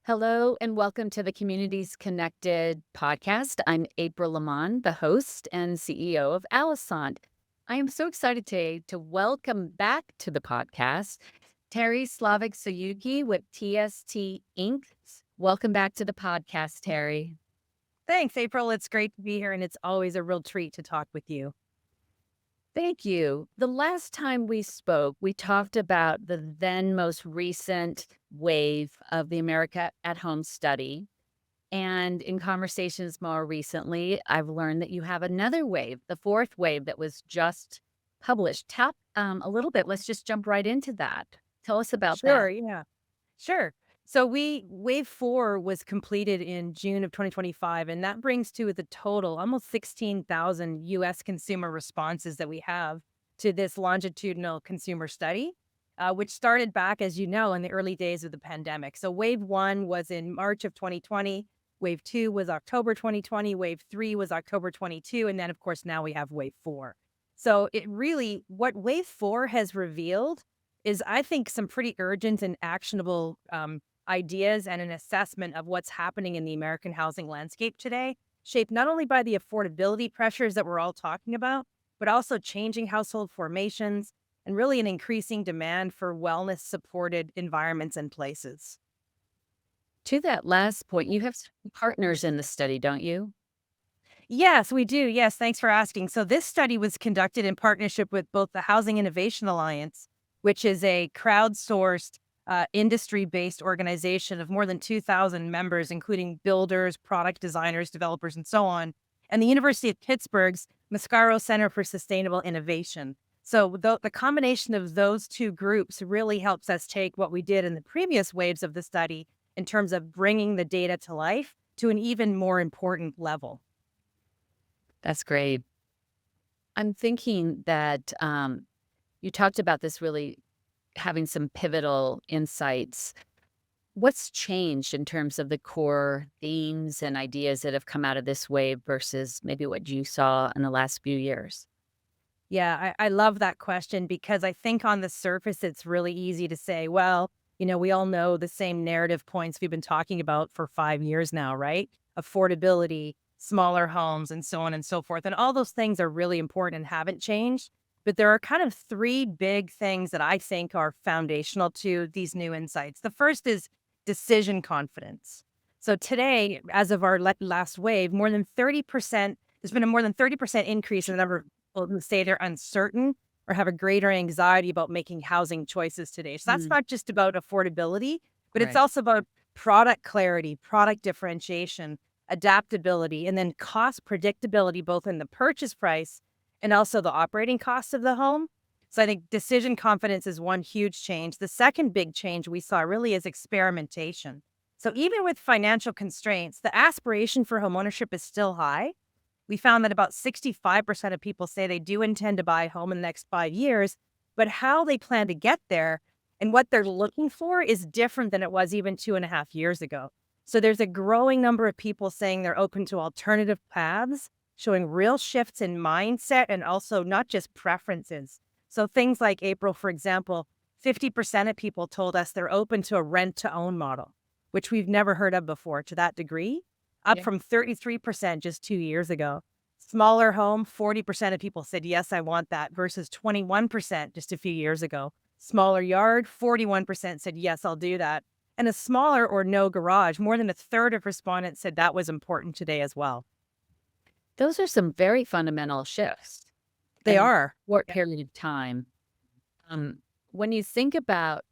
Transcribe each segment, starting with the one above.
Hello and welcome to the Communities Connected podcast. I'm April Lamont, the host and CEO of Alisant. I am so excited today to welcome back to the podcast Teri Slavik-Tsuyuki with TST Inc. Welcome back to the podcast, Teri. Thanks, April. It's great to be here, and it's always a real treat to talk with you. Thank you. The last time we spoke, we talked about the then most recent wave of the America at Home study. And in conversations more recently, I've learned that you have another wave, the fourth wave that was just published. Tap a little bit. Let's just jump right into that. Tell us about that. Sure, yeah. Sure. So wave 4 was completed in June of 2025, and that brings to the total almost 16,000 US consumer responses that we have to this longitudinal consumer study, which started back, as you know, in the early days of the pandemic. So wave 1 was in March of 2020, wave 2 was October 2020, wave 3 was October 22, and then of course now we have wave 4. So it really, what wave 4 has revealed is, I think, some pretty urgent and actionable ideas and an assessment of what's happening in the American housing landscape today, shaped not only by the affordability pressures that we're all talking about, but also changing household formations and really an increasing demand for wellness supported environments and places. To that last point, you have partners in the study, don't you? Yes, we do. Yes, thanks for asking. So, this study was conducted in partnership with both the Housing Innovation Alliance, which is a crowdsourced, industry based organization of more than 2,000 members, including builders, product designers, developers, and so on, and the University of Pittsburgh's Mascaro Center for Sustainable Innovation. So, the combination of those two groups really helps us take what we did in the previous waves of the study in terms of bringing the data to life to an even more important level. That's great. I'm thinking that you talked about this really having some pivotal insights. What's changed in terms of the core themes and ideas that have come out of this wave versus maybe what you saw in the last few years? Yeah, I love that question because I think on the surface, it's really easy to say, well, we all know the same narrative points we've been talking about for 5 years now, right? Affordability, smaller homes, and so on and so forth. And all those things are really important and haven't changed. But there are kind of three big things that I think are foundational to these new insights. The first is decision confidence. So today, as of our last wave, more than 30%, there's been a more than 30% increase in the number of people who say they're uncertain or have a greater anxiety about making housing choices today. So that's Mm, not just about affordability, but it's right. also about product clarity, product differentiation, adaptability, and then cost predictability, both in the purchase price and also the operating costs of the home. So I think decision confidence is one huge change. The second big change we saw really is experimentation. So even with financial constraints, the aspiration for homeownership is still high. We found that about 65% of people say they do intend to buy a home in the next 5 years, but how they plan to get there and what they're looking for is different than it was even 2.5 years ago. So there's a growing number of people saying they're open to alternative paths, showing real shifts in mindset and also not just preferences. So things like April, for example, 50% of people told us they're open to a rent to own model, which we've never heard of before to that degree, up Yeah. from 33% just 2 years ago. Smaller home, 40% of people said, yes, I want that, versus 21% just a few years ago. Smaller yard, 41% said, yes, I'll do that. And a smaller or no garage, more than a third of respondents said that was important today as well. Those are some very fundamental shifts They in a are. short Yeah. period of time. Um, when you think about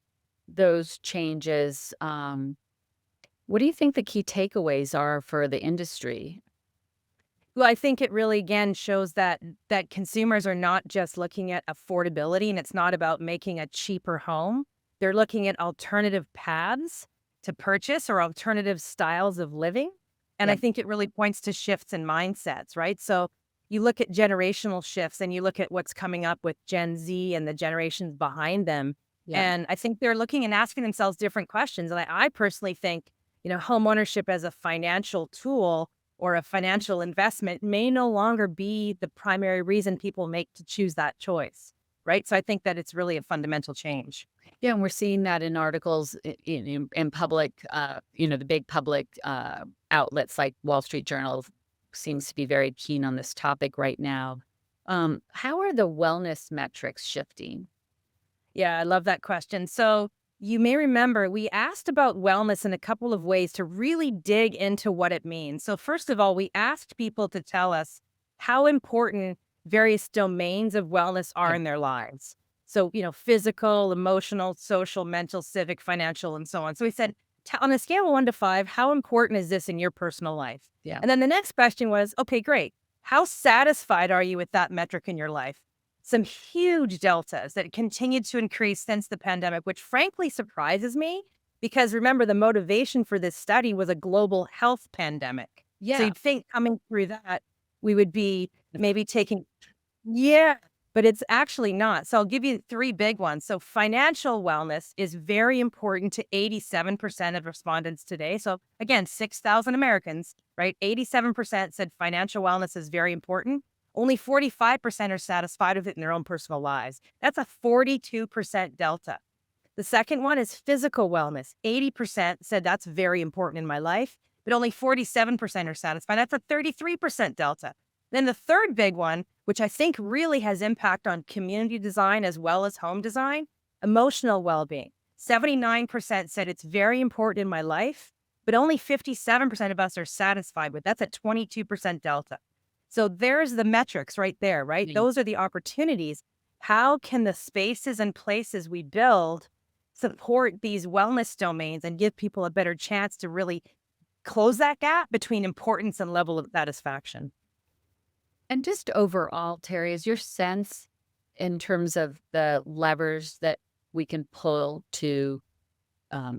those changes, what do you think the key takeaways are for the industry? Well, I think it really again shows that consumers are not just looking at affordability and it's not about making a cheaper home. They're looking at alternative paths to purchase or alternative styles of living. And I Yep. think it really points to shifts in mindsets, right? So you look at generational shifts and you look at what's coming up with Gen Z and the generations behind them. Yep. And I think they're looking and asking themselves different questions. And I personally think, home ownership as a financial tool or a financial investment may no longer be the primary reason people make to choose that choice, right? So I think that it's really a fundamental change. Yeah, and we're seeing that in articles in public, the big public outlets like Wall Street Journal seems to be very keen on this topic right now. How are the wellness metrics shifting? Yeah, I love that question. So you may remember we asked about wellness in a couple of ways to really dig into what it means. So, first of all, we asked people to tell us how important various domains of wellness are Yeah, in their lives. So, physical, emotional, social, mental, civic, financial, and so on. So we said, on a scale of 1 to 5, how important is this in your personal life? yeah, And then the next question was, okay, great. How satisfied are you with that metric in your life? Some huge deltas that continued to increase since the pandemic, which frankly surprises me because remember, the motivation for this study was a global health pandemic. So yeah. you'd think coming through that, we would be maybe taking, yeah, but it's actually not. So I'll give you three big ones. So financial wellness is very important to 87% of respondents today. So again, 6,000 Americans, right? 87% said financial wellness is very important. Only 45% are satisfied with it in their own personal lives. That's a 42% delta. The second one is physical wellness. 80% said that's very important in my life, but only 47% are satisfied. That's a 33% delta. Then the third big one, which I think really has impact on community design as well as home design, emotional well-being. 79% said it's very important in my life, but only 57% of us are satisfied with. That's a 22% delta. So there's the metrics right there, right? Yeah. Those are the opportunities. How can the spaces and places we build support these wellness domains and give people a better chance to really close that gap between importance and level of satisfaction? And just overall, Terry, is your sense in terms of the levers that we can pull to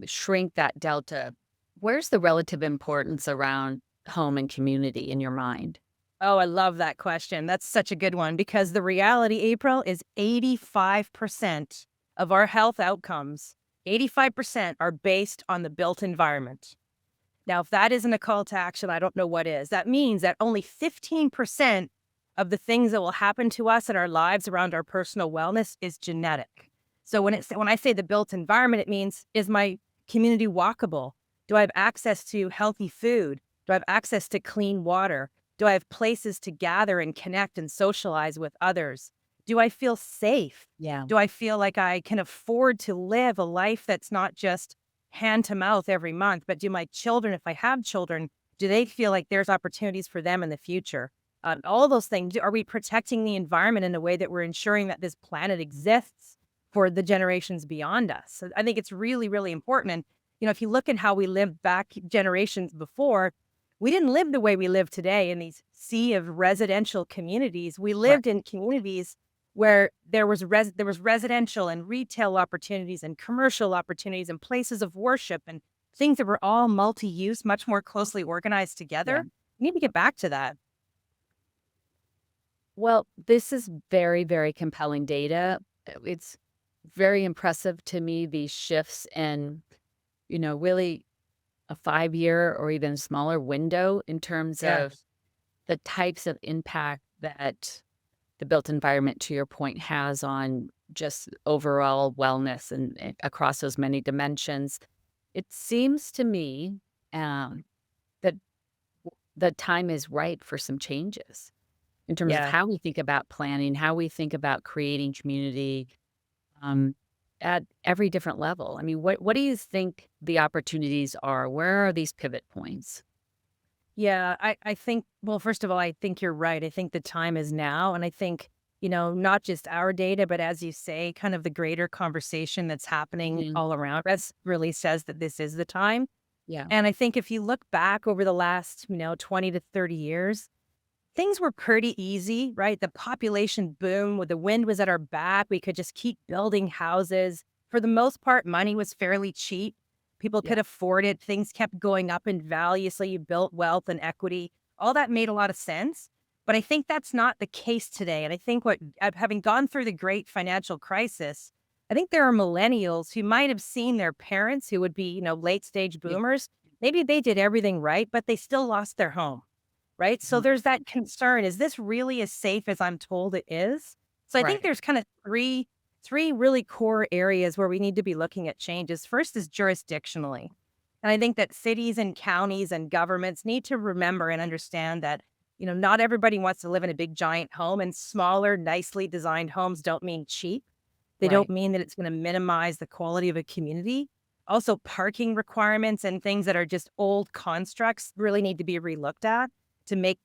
shrink that delta, where's the relative importance around home and community in your mind? Oh, I love that question. That's such a good one because the reality, April, is 85% of our health outcomes, 85% are based on the built environment. Now, if that isn't a call to action, I don't know what is. That means that only 15% of the things that will happen to us in our lives around our personal wellness is genetic. So when I say the built environment, it means, is my community walkable? Do I have access to healthy food? Do I have access to clean water? Do I have places to gather and connect and socialize with others? Do I feel safe? Yeah. Do I feel like I can afford to live a life that's not just hand to mouth every month, but do my children, if I have children, do they feel like there's opportunities for them in the future? All those things. Are we protecting the environment in a way that we're ensuring that this planet exists for the generations beyond us? So I think it's really, really important. And, if you look at how we lived back generations before, we didn't live the way we live today in these sea of residential communities. We Right. lived in communities where there was residential and retail opportunities and commercial opportunities and places of worship and things that were all multi-use, much more closely organized Yeah. together. We need to get back to that. Well, this is very, very compelling data. It's very impressive to me, these shifts in, really a 5 year or even smaller window in terms Yeah. of the types of impact that the built environment, to your point, has on just overall wellness and across those many dimensions. It seems to me that the time is right for some changes in terms of Yeah. how we think about planning, how we think about creating community um, at every different level. I mean, what do you think the opportunities are? Where are these pivot points? Yeah, I think, well, first of all, I think you're right. I think the time is now. And I think, not just our data, but as you say, kind of the greater conversation that's happening Mhm. all around us really says that this is the time. Yeah, And I think if you look back over the last, 20 to 30 years, things were pretty easy, right? The population boom, with the wind was at our back. We could just keep building houses. For the most part, money was fairly cheap. People yeah, could afford it. Things kept going up in value. So you built wealth and equity. All that made a lot of sense. But I think that's not the case today. And I think having gone through the great financial crisis, I think there are millennials who might have seen their parents who would be, late stage yeah. boomers. Maybe they did everything right, but they still lost their home, right? So Mhm. there's that concern. Is this really as safe as I'm told it is? So I think Right. there's kind of three three really core areas where we need to be looking at changes. First is jurisdictionally. And I think that cities and counties and governments need to remember and understand that, not everybody wants to live in a big giant home, and smaller, nicely designed homes don't mean cheap. They don't Right. mean that it's going to minimize the quality of a community. Also, parking requirements and things that are just old constructs really need to be relooked at to make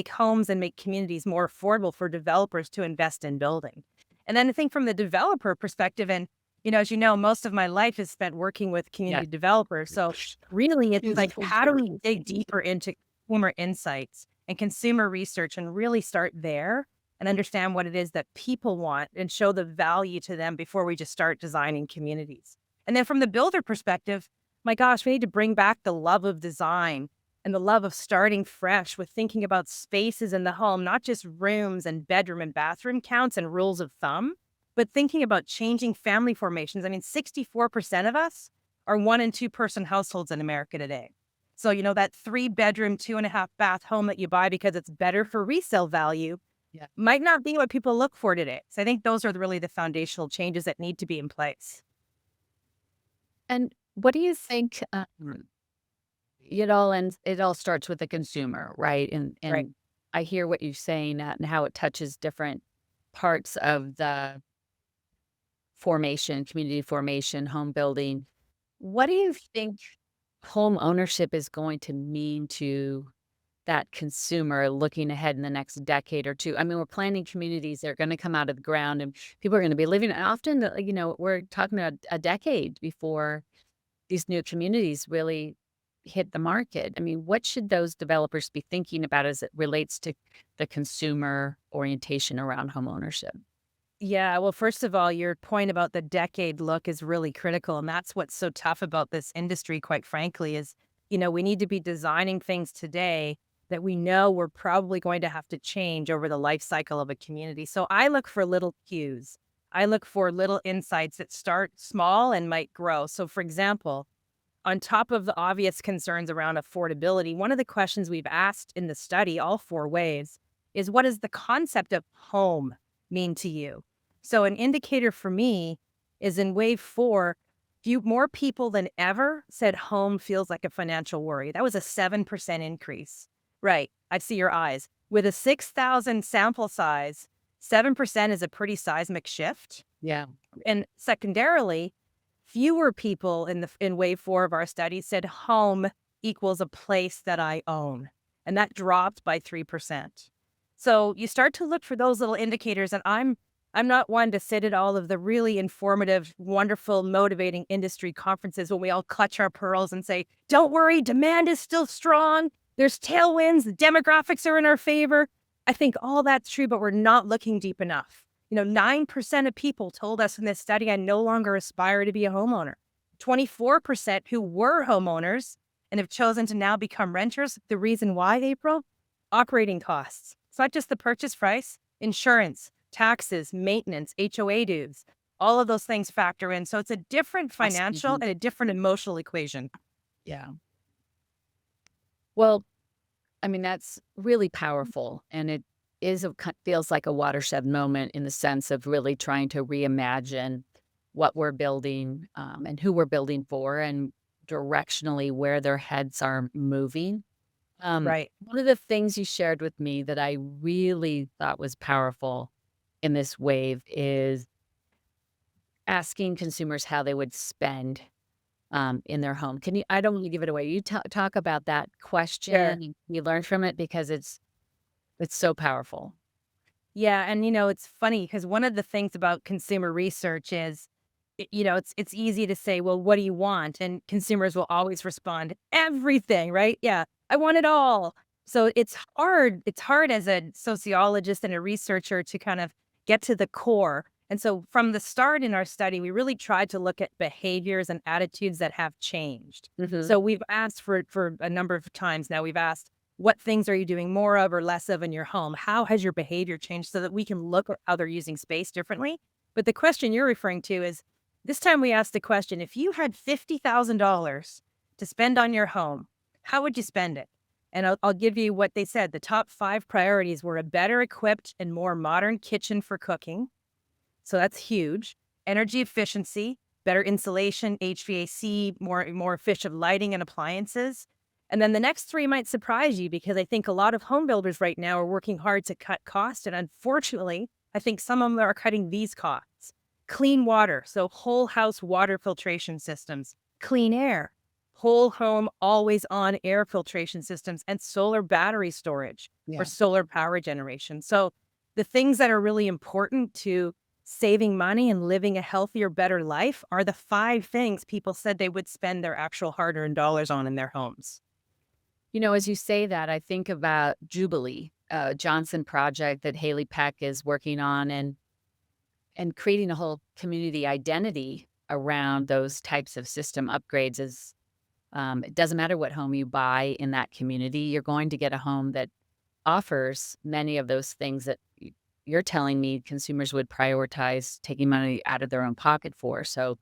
homes and make communities more affordable for developers to invest in building. And then I think from the developer perspective, and as you know, most of my life is spent working with Yeah. community developers. So really, it's like, how do we dig deeper into consumer insights and consumer research and really start there and understand what it is that people want and show the value to them before we just start designing communities. And then from the builder perspective, my gosh, we need to bring back the love of design and the love of starting fresh with thinking about spaces in the home, not just rooms and bedroom and bathroom counts and rules of thumb, but thinking about changing family formations. I mean, 64% of us are 1 and 2 person households in America today. So, that 3 bedroom, 2.5 bath home that you buy because it's better for resale value Yeah. might not be what people look for today. So I think those are really the foundational changes that need to be in place. And what do you think? It all starts with the consumer, right? And Right. and I hear what you're saying and how it touches different parts of the formation, community formation, home building. What do you think home ownership is going to mean to that consumer looking ahead in the next decade or two? I mean, we're planning communities that are going to come out of the ground and people are going to be living. And often, we're talking about a decade before these new communities really hit the market. I mean, what should those developers be thinking about as it relates to the consumer orientation around home ownership? Yeah, well, first of all, your point about the decade look is really critical. And that's what's so tough about this industry, quite frankly, is, we need to be designing things today that we know we're probably going to have to change over the life cycle of a community. So I look for little cues. I look for little insights that start small and might grow. So, for example, on top of the obvious concerns around affordability, one of the questions we've asked in the study, all 4 ways, is what does the concept of home mean to you? So, an indicator for me is in wave 4, more people than ever said home feels like a financial worry. That was a 7% increase. Right. I see your eyes. With a 6,000 sample size, 7% is a pretty seismic shift. Yeah. And secondarily, fewer people in wave 4 of our study said home equals a place that I own. And that dropped by 3%. So you start to look for those little indicators. And I'm not one to sit at all of the really informative, wonderful, motivating industry conferences when we all clutch our pearls and say, don't worry, demand is still strong. There's tailwinds, the demographics are in our favor. I think all that's true, but we're not looking deep enough. 9% of people told us in this study, I no longer aspire to be a homeowner. 24% who were homeowners and have chosen to now become renters. The reason why, April? Operating costs. It's not just the purchase price, insurance, taxes, maintenance, HOA dues. All of those things factor in. So it's a different financial Mhm. and a different emotional equation. Yeah. Well, I mean, that's really powerful. And it feels like a watershed moment in the sense of really trying to reimagine what we're building and who we're building for and directionally where their heads are moving. Right. One of the things you shared with me that I really thought was powerful in this wave is asking consumers how they would spend in their home. I don't want to give it away. You talk about that Sure. question. You learn from it because it's so powerful. Yeah, and it's funny because one of the things about consumer research is, it's easy to say, well, what do you want? And consumers will always respond, everything, right? Yeah, I want it all. So it's hard. It's hard as a sociologist and a researcher to kind of get to the core. And so from the start in our study, we really tried to look at behaviors and attitudes that have changed. Mhm. So we've asked for a number of times now, we've asked, what things are you doing more of or less of in your home? How has your behavior changed so that we can look at how they're using space differently? But the question you're referring to is this time we asked the question, if you had $50,000 to spend on your home, how would you spend it? And I'll give you what they said. The top 5 priorities were a better equipped and more modern kitchen for cooking. So that's huge. energy efficiency, better insulation, HVAC, more efficient lighting and appliances. And then the next three might surprise you because I think a lot of home builders right now are working hard to cut costs. And unfortunately, I think some of them are cutting these costs. Clean water, so whole house water filtration systems, clean air, whole home always on air filtration systems, and solar battery storage or Yeah. solar power generation. So the things that are really important to saving money and living a healthier, better life are the five things people said they would spend their actual hard-earned dollars on in their homes. As you say that, I think about Jubilee, Johnson project that Haley Peck is working on and creating a whole community identity around those types of system upgrades is it doesn't matter what home you buy in that community, you're going to get a home that offers many of those things that you're telling me consumers would prioritize taking money out of their own pocket for. So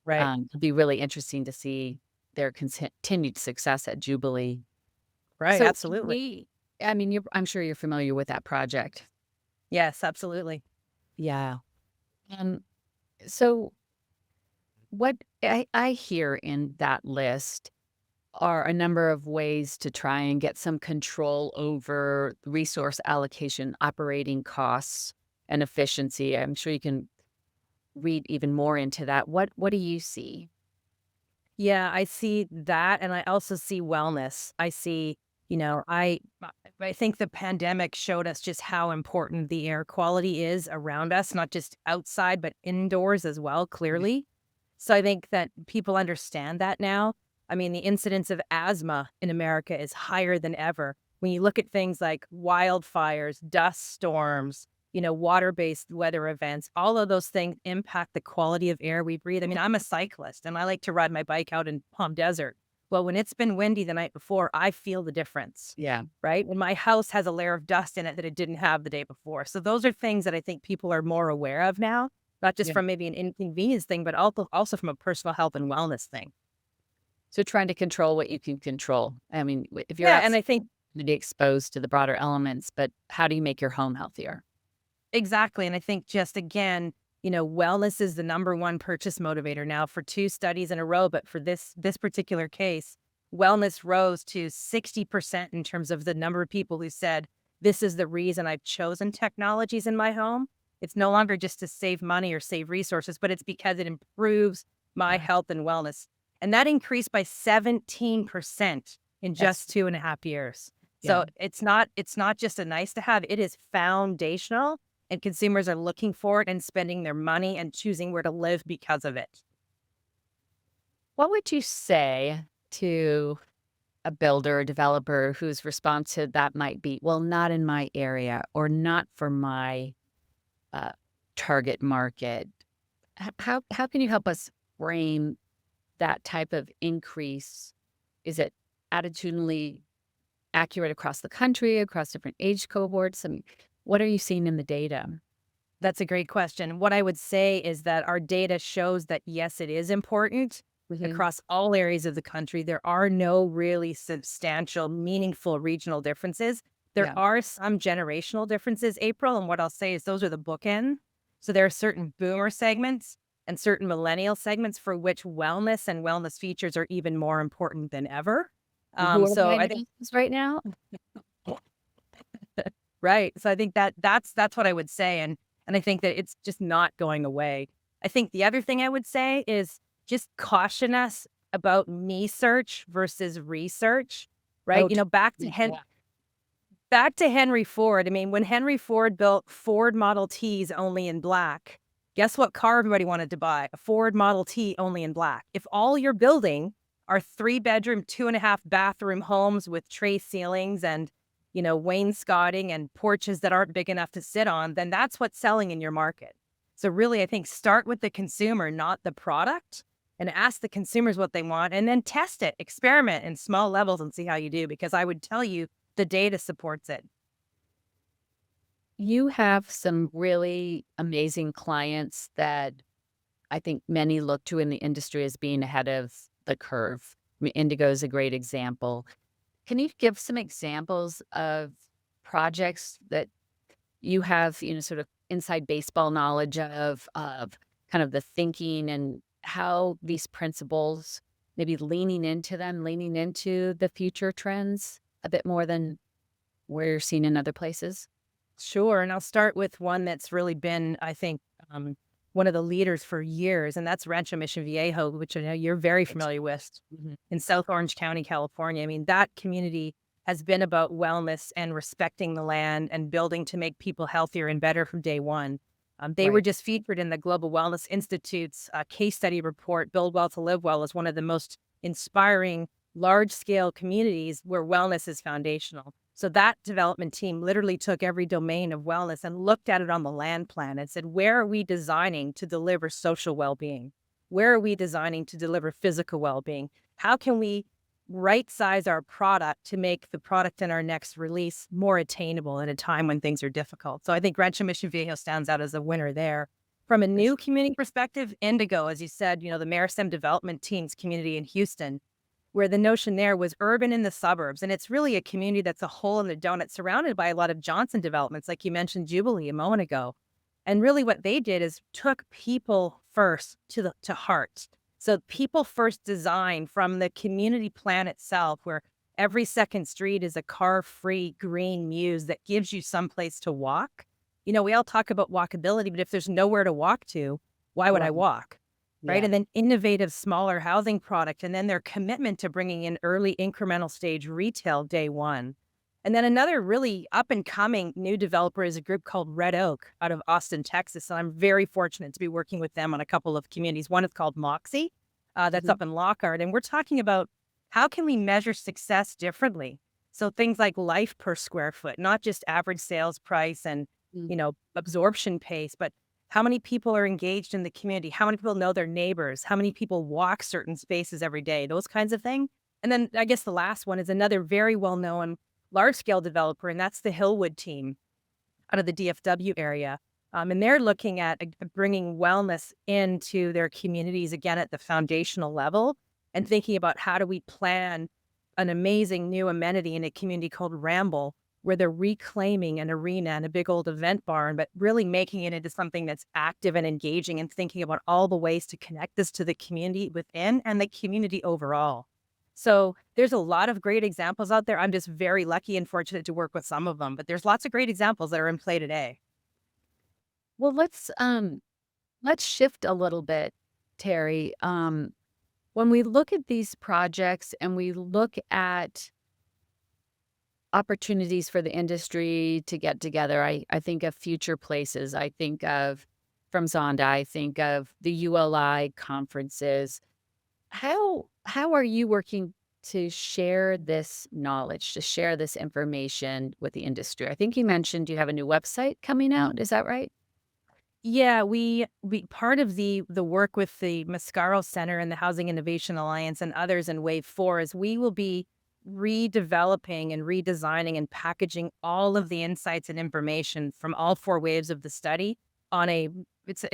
Right. it'll be really interesting to see their continued success at Jubilee. Right. So Absolutely. I mean, I'm sure you're familiar with that project. Yes, absolutely. Yeah. Um, so what I hear in that list are a number of ways to try and get some control over resource allocation, operating costs, and efficiency. I'm sure you can read even more into that. What do you see? Yeah, I see that, and I also see wellness. I see, I think the pandemic showed us just how important the air quality is around us, not just outside, but indoors as well, Yeah. clearly. So I think that people understand that now. I mean, the incidence of asthma in America is higher than ever. When you look at things like wildfires, dust storms, water-based weather events, all of those things impact the quality of air we breathe. I mean, I'm a cyclist and I like to ride my bike out in Palm Desert. Well, when it's been windy the night before, I feel the difference, Yeah. right? When my house has a layer of dust in it that it didn't have the day before. So those are things that I think people are more aware of now, not just Yeah. from maybe an inconvenience thing, but also from a personal health and wellness thing. So trying to control what you can control. I mean, if you're Yeah, and I absolutely think exposed to the broader elements, but how do you make your home healthier? exactly. And I think just again, wellness is the number one purchase motivator now for two studies in a row. But for this particular case, wellness rose to 60% in terms of the number of people who said, this is the reason I've chosen technologies in my home. It's no longer just to save money or save resources, but it's because it improves my Yeah. health and wellness. And that increased by 17% in That's just 2.5 years. yeah. So it's not just a nice to have, it is foundational and consumers are looking for it and spending their money and choosing where to live because of it. What would you say to a builder or developer whose response to that might be, well, not in my area or not for my uh, target market? How can you help us frame that type of increase? Is it attitudinally accurate across the country, across different age cohorts? I mean, what are you seeing in the data? That's a great question. What I would say is that our data shows that yes, it is important Mhm. across all areas of the country. There are no really substantial, meaningful regional differences. There Yeah. are some generational differences, April. And what I'll say is those are the bookend. So there are certain boomer segments and certain millennial segments for which wellness and wellness features are even more important than ever. Who are So buying I think houses right now? right. So I think that's what I would say, and I think that it's just not going away. I think the other thing I would say is just caution us about me search versus research, right? Oh, yeah. Back to Henry Ford. I mean, when Henry Ford built Ford Model Ts only in black, guess what car everybody wanted to buy? A Ford Model T only in black. If all you're building are 3-bedroom, 2.5-bathroom homes with tray ceilings and, wainscoting and porches that aren't big enough to sit on, then that's what's selling in your market. So really, I think start with the consumer, not the product, and ask the consumers what they want and then test it, experiment in small levels and see how you do. Because I would tell you, the data supports it. You have some really amazing clients that I think many look to in the industry as being ahead of the curve. I mean, Indigo is a great example. Can you give some examples of projects that you have, sort of inside baseball knowledge of kind of the thinking and how these principles, maybe leaning into them, leaning into the future trends a bit more than we're seeing in other places? Sure, and I'll start with one that's really been, I think, um, one of the leaders for years, and that's Rancho Mission Viejo, which I know you're very Right. familiar with Mhm. in South Orange County, California. I mean, that community has been about wellness and respecting the land and building to make people healthier and better from day one. They were Right. just featured in the Global Wellness Institute's case study report, Build Well to Live Well, as one of the most inspiring large scale communities where wellness is foundational. So that development team literally took every domain of wellness and looked at it on the land plan and said, where are we designing to deliver social well being? Where are we designing to deliver physical well being? How can we right size our product to make the product in our next release more attainable at a time when things are difficult? So I think Rancho Mission Viejo stands out as a winner there. From a For new sure. community perspective, Indigo, as you said, the Maristem Development Team's community in Houston, where the notion there was urban in the suburbs. And it's really a community that's a hole in the donut surrounded by a lot of Johnson developments, like you mentioned Jubilee a moment ago. And really what they did is took people first to heart. So people first design from the community plan itself, where every second street is a car-free green muse that gives you someplace to walk. We all talk about walkability, but if there's nowhere to walk to, why would I Right. walk? Right? Yeah. And then innovative, smaller housing product, and then their commitment to bringing in early incremental stage retail day one. And then another really up and coming new developer is a group called Red Oak out of Austin, Texas. And I'm very fortunate to be working with them on a couple of communities. One is called Moxie, that's Mhm. up in Lockhart. And we're talking about how can we measure success differently? So things like life per square foot, not just average sales price and, Mm. absorption pace, but how many people are engaged in the community? How many people know their neighbors? How many people walk certain spaces every day? Those kinds of things. And then I guess the last one is another very well known large scale developer, and that's the Hillwood team out of the DFW area. And they're looking at bringing wellness into their communities again at the foundational level and thinking about how do we plan an amazing new amenity in a community called Ramble, where they're reclaiming an arena and a big old event barn, but really making it into something that's active and engaging and thinking about all the ways to connect this to the community within and the community overall. So there's a lot of great examples out there. I'm just very lucky and fortunate to work with some of them, but there's lots of great examples that are in play today. Well, let's shift a little bit, Terry. When we look at these projects and we look at opportunities for the industry to get together, I think of future places. I think of from Zonda, I think of the ULI conferences. How are you working to share this knowledge, to share this information with the industry? I think you mentioned you have a new website coming out. Is that right? Yeah, we part of the work with the Mascaro Center and the Housing Innovation Alliance and others in Wave 4 is we will be redeveloping and redesigning and packaging all of the insights and information from all four waves of the study on a it's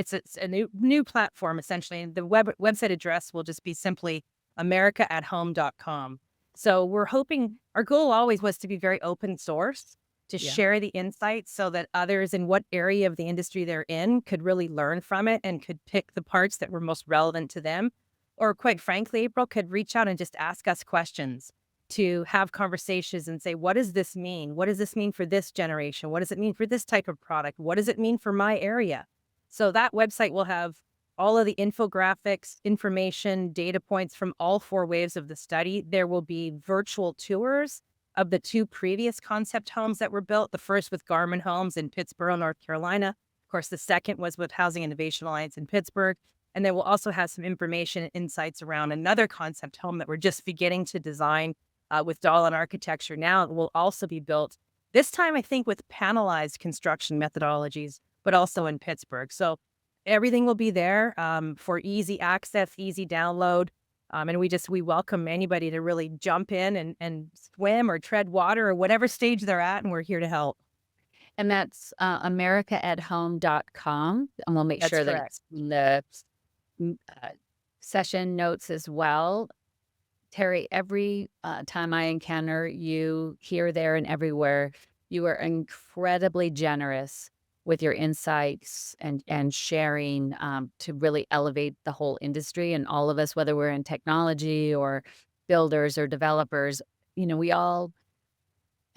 a new platform essentially. And the website address will just be simply americaathome.com. So we're hoping our goal always was to be very open source to Yeah. share the insights so that others in what area of the industry they're in could really learn from it and could pick the parts that were most relevant to them. Or quite frankly, April could reach out and just ask us questions to have conversations and say, what does this mean? What does this mean for this generation? What does it mean for this type of product? What does it mean for my area? So that website will have all of the infographics, information, data points from all four waves of the study. There will be virtual tours of the two previous concept homes that were built, the first with Garmin Homes in Pittsboro, North Carolina. Of course, the second was with Housing Innovation Alliance in Pittsburgh. And then we'll also have some information and insights around another concept home that we're just beginning to design with Dahlin Architecture now. It will also be built this time, I think, with panelized construction methodologies, but also in Pittsburgh. So everything will be there for easy access, easy download. And we welcome anybody to really jump in and swim or tread water or whatever stage they're at, and we're here to help. And that's americaathome.com. And we'll make That's sure that correct. it's in the mm, uh, session notes as well. Terry, every time I encounter you here, there, and everywhere, you are incredibly generous with your insights and sharing to really elevate the whole industry and all of us, whether we're in technology or builders or developers. You know,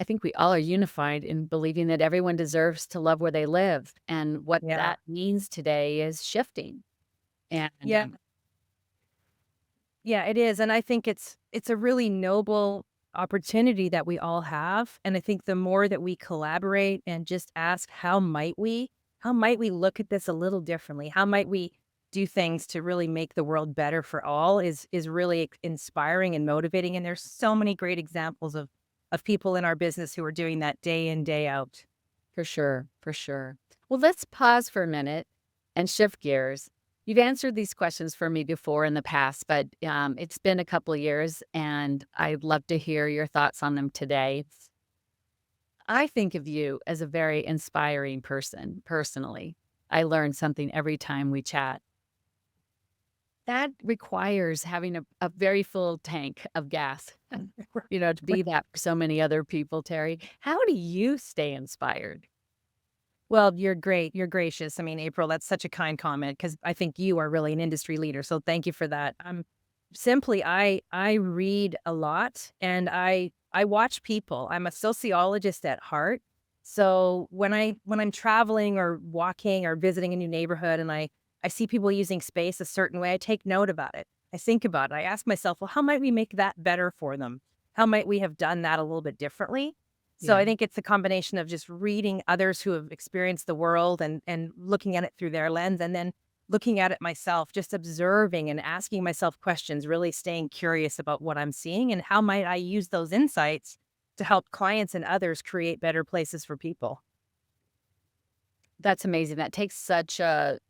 I think we all are unified in believing that everyone deserves to love where they live. And what Yeah. that means today is shifting. And Yeah. Yeah, it is, and I think it's a really noble opportunity that we all have, and I think the more that we collaborate and just ask how might we look at this a little differently? How might we do things to really make the world better for all is really inspiring and motivating, and there's so many great examples of people in our business who are doing that day in, day out. for sure, for sure. Well, let's pause for a minute and shift gears. You've answered these questions for me before in the past, but it's been a couple of years, and I'd love to hear your thoughts on them today. I think of you as a very inspiring person, personally. I learn something every time we chat. That requires having a very full tank of gas, you know, to be that for so many other people, Terry. How do you stay inspired? Well, you're great. You're gracious. I mean, April, that's such a kind comment because I think you are really an industry leader. So thank you for that. Simply, I read a lot and I watch people. I'm a sociologist at heart. So when I'm traveling or walking or visiting a new neighborhood and I see people using space a certain way, I take note about it. I think about it. I ask myself, well, how might we make that better for them? How might we have done that a little bit differently? So I Yeah. think it's a combination of just reading others who have experienced the world and looking at it through their lens, and then looking at it myself, just observing and asking myself questions, really staying curious about what I'm seeing and how might I use those insights to help clients and others create better places for people. That's amazing. That takes such a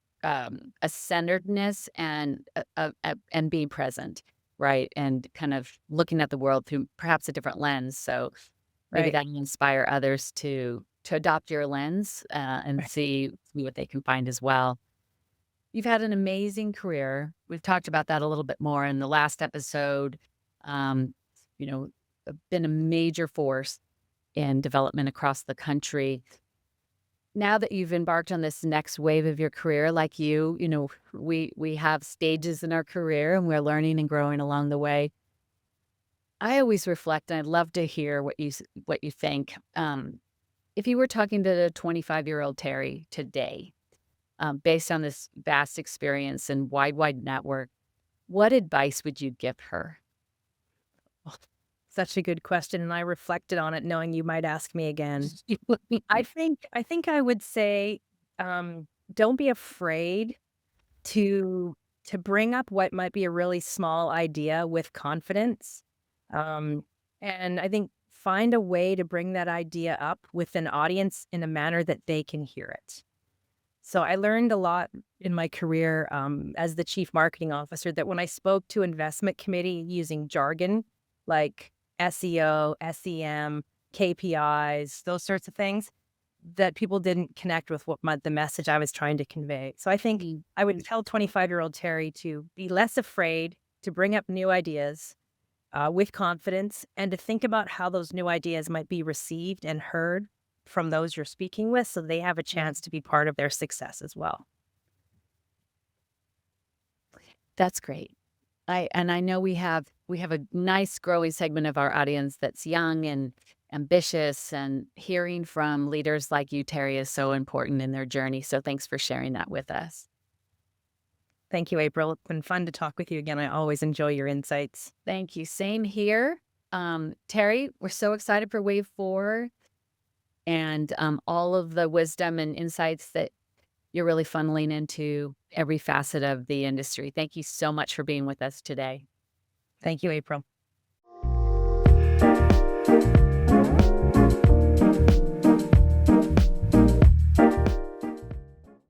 centeredness and being present, right? And kind of looking at the world through perhaps a different lens. So maybe Right. that will inspire others to adopt your lens and Right. see what they can find as well. You've had an amazing career. We've talked about that a little bit more in the last episode. Um, you know, been a major force in development across the country. Now that you've embarked on this next wave of your career, like you know, we have stages in our career and we're learning and growing along the way. I always reflect, and I'd love to hear what you think. If you were talking to the 25-year-old Terry today, based on this vast experience and wide network, what advice would you give her? Oh, such a good question. And I reflected on it knowing you might ask me again. I think I would say, don't be afraid to bring up what might be a really small idea with confidence. Um, and I think find a way to bring that idea up with an audience in a manner that they can hear it. So I learned a lot in my career as the chief marketing officer that when I spoke to investment committee using jargon like SEO, SEM, KPIs, those sorts of things, that people didn't connect with the message I was trying to convey. So I think Mm. I would tell 25-year-old Terry to be less afraid to bring up new ideas with confidence and to think about how those new ideas might be received and heard from those you're speaking with so they have a Yeah. chance to be part of their success as well. That's great. I know we have a nice growing segment of our audience that's young and ambitious, and hearing from leaders like you, Terry, is so important in their journey. So thanks for sharing that with us. Thank you, April. It's been fun to talk with you again. I always enjoy your insights. Thank you. Same here. Terry, we're so excited for Wave 4 and all of the wisdom and insights that you're really funneling into every facet of the industry. Thank you so much for being with us today. Thank you, April.